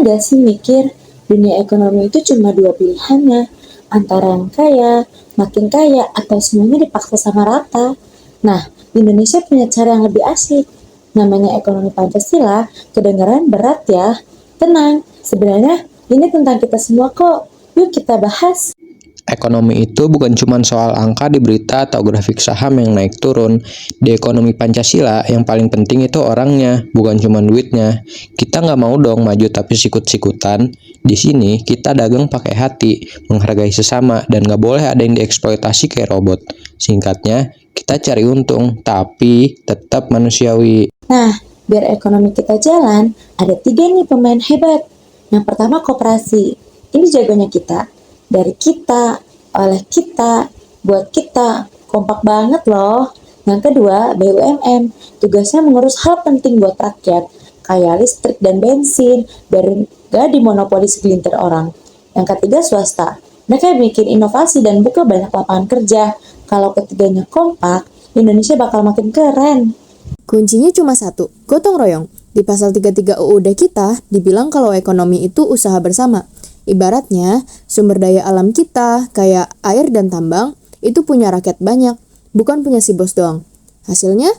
gak sih mikir dunia ekonomi itu cuma dua pilihannya, antara yang kaya, makin kaya, atau semuanya dipaksa sama rata? Nah, Indonesia punya cara yang lebih asik. Namanya ekonomi Pancasila, kedengaran berat ya. Tenang, sebenarnya ini tentang kita semua kok. Yuk kita bahas. Ekonomi itu bukan cuma soal angka di berita atau grafik saham yang naik turun. Di ekonomi Pancasila, yang paling penting itu orangnya, bukan cuma duitnya. Kita nggak mau dong maju tapi sikut-sikutan. Di sini, kita dagang pakai hati, menghargai sesama, dan nggak boleh ada yang dieksploitasi kayak robot. Singkatnya, kita cari untung, tapi tetap manusiawi. Nah, biar ekonomi kita jalan, ada tiga nih pemain hebat. Yang pertama koperasi. Ini jagonya kita. Dari kita, oleh kita, buat kita. Kompak banget loh. Yang kedua, BUMN. Tugasnya mengurus hal penting buat rakyat. Kayak listrik dan bensin, biar gak dimonopoli segelintir orang. Yang ketiga, swasta. Mereka bikin inovasi dan buka banyak lapangan kerja. Kalau ketiganya kompak, Indonesia bakal makin keren. Kuncinya cuma satu, gotong royong. Di pasal 33 UUD kita, dibilang kalau ekonomi itu usaha bersama. Ibaratnya, sumber daya alam kita, kayak air dan tambang, itu punya rakyat banyak, bukan punya si bos doang. Hasilnya,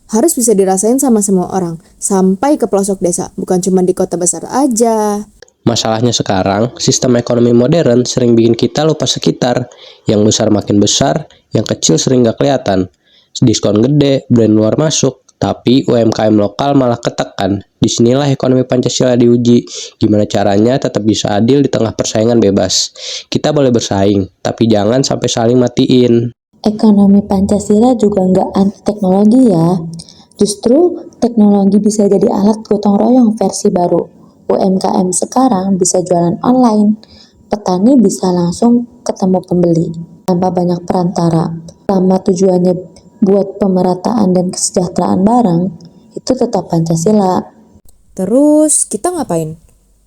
harus bisa dirasain sama semua orang, sampai ke pelosok desa, bukan cuma di kota besar aja. Masalahnya sekarang, sistem ekonomi modern sering bikin kita lupa sekitar. Yang besar makin besar, yang kecil sering gak kelihatan. Diskon gede, brand luar masuk, tapi UMKM lokal malah ketekan. Disinilah ekonomi Pancasila diuji. Gimana caranya tetap bisa adil di tengah persaingan bebas. Kita boleh bersaing, tapi jangan sampai saling matiin. Ekonomi Pancasila juga nggak anti teknologi ya. Justru teknologi bisa jadi alat gotong royong versi baru. UMKM sekarang bisa jualan online. Petani bisa langsung ketemu pembeli tanpa banyak perantara. Selama tujuannya buat pemerataan dan kesejahteraan bareng, itu tetap Pancasila. Terus, kita ngapain?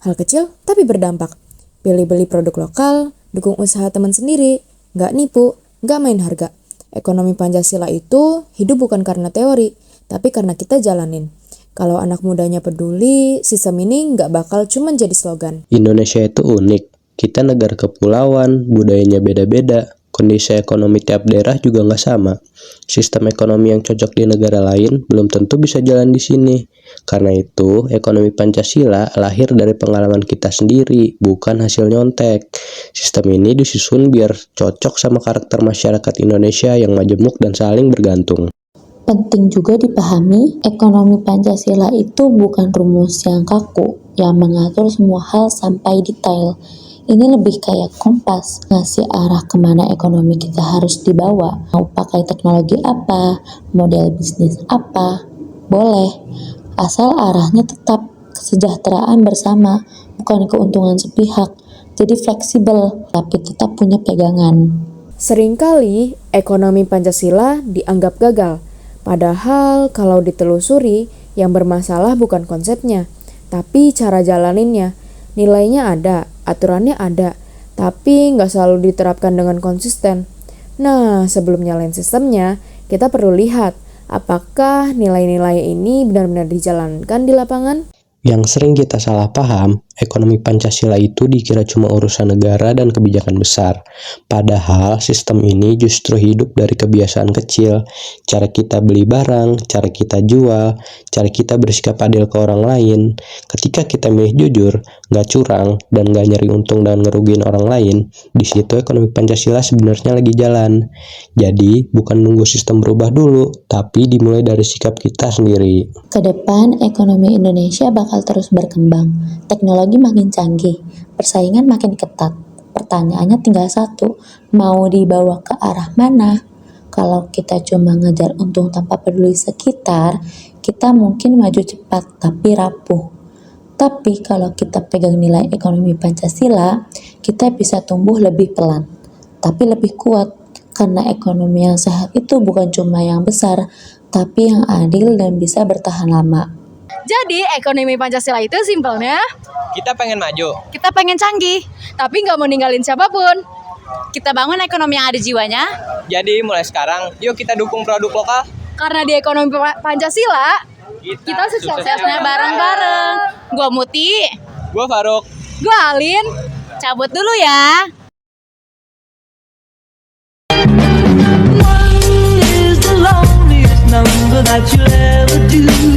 Hal kecil tapi berdampak. Pilih beli produk lokal, dukung usaha teman sendiri, nggak nipu, nggak main harga. Ekonomi Pancasila itu hidup bukan karena teori, tapi karena kita jalanin. Kalau anak mudanya peduli, sistem ini nggak bakal cuma jadi slogan. Indonesia itu unik. Kita negara kepulauan, budayanya beda-beda. Kondisi ekonomi tiap daerah juga nggak sama. Sistem ekonomi yang cocok di negara lain belum tentu bisa jalan di sini. Karena itu, ekonomi Pancasila lahir dari pengalaman kita sendiri, bukan hasil nyontek. Sistem ini disusun biar cocok sama karakter masyarakat Indonesia yang majemuk dan saling bergantung. Penting juga dipahami, ekonomi Pancasila itu bukan rumus yang kaku, yang mengatur semua hal sampai detail. Ini lebih kayak kompas, ngasih arah kemana ekonomi kita harus dibawa. Mau pakai teknologi apa, model bisnis apa, boleh. Asal arahnya tetap kesejahteraan bersama, bukan keuntungan sepihak. Jadi fleksibel, tapi tetap punya pegangan. Seringkali ekonomi Pancasila dianggap gagal. Padahal kalau ditelusuri, yang bermasalah bukan konsepnya, tapi cara jalaninnya. Nilainya ada, aturannya ada, tapi nggak selalu diterapkan dengan konsisten. Nah, sebelum nyalain sistemnya, kita perlu lihat apakah nilai-nilai ini benar-benar dijalankan di lapangan. Yang sering kita salah paham, ekonomi Pancasila itu dikira cuma urusan negara dan kebijakan besar. Padahal sistem ini justru hidup dari kebiasaan kecil. Cara kita beli barang, cara kita jual, cara kita bersikap adil ke orang lain. Ketika kita milih jujur, nggak curang, dan nggak nyari untung dan ngerugiin orang lain, di situ ekonomi Pancasila sebenarnya lagi jalan. Jadi, bukan nunggu sistem berubah dulu, tapi dimulai dari sikap kita sendiri. Kedepan ekonomi Indonesia bakal terus berkembang. Teknologi makin canggih, persaingan makin ketat. Pertanyaannya tinggal satu, mau dibawa ke arah mana? Kalau kita cuma ngejar untung tanpa peduli sekitar, kita mungkin maju cepat tapi rapuh. Tapi kalau kita pegang nilai ekonomi Pancasila, kita bisa tumbuh lebih pelan, tapi lebih kuat. Karena ekonomi yang sehat itu bukan cuma yang besar, tapi yang adil dan bisa bertahan lama. Jadi ekonomi Pancasila itu simpelnya Kita pengen maju. kita pengen canggih, tapi nggak mau ninggalin siapapun. Kita bangun ekonomi yang ada jiwanya. Jadi mulai sekarang, yuk kita dukung produk lokal. Karena di ekonomi Pancasila kita suksesnya bareng-bareng. Gua Muti, Gue Faruk. Gue Alin. Cabut dulu ya. One is the loneliest number that you'll ever do.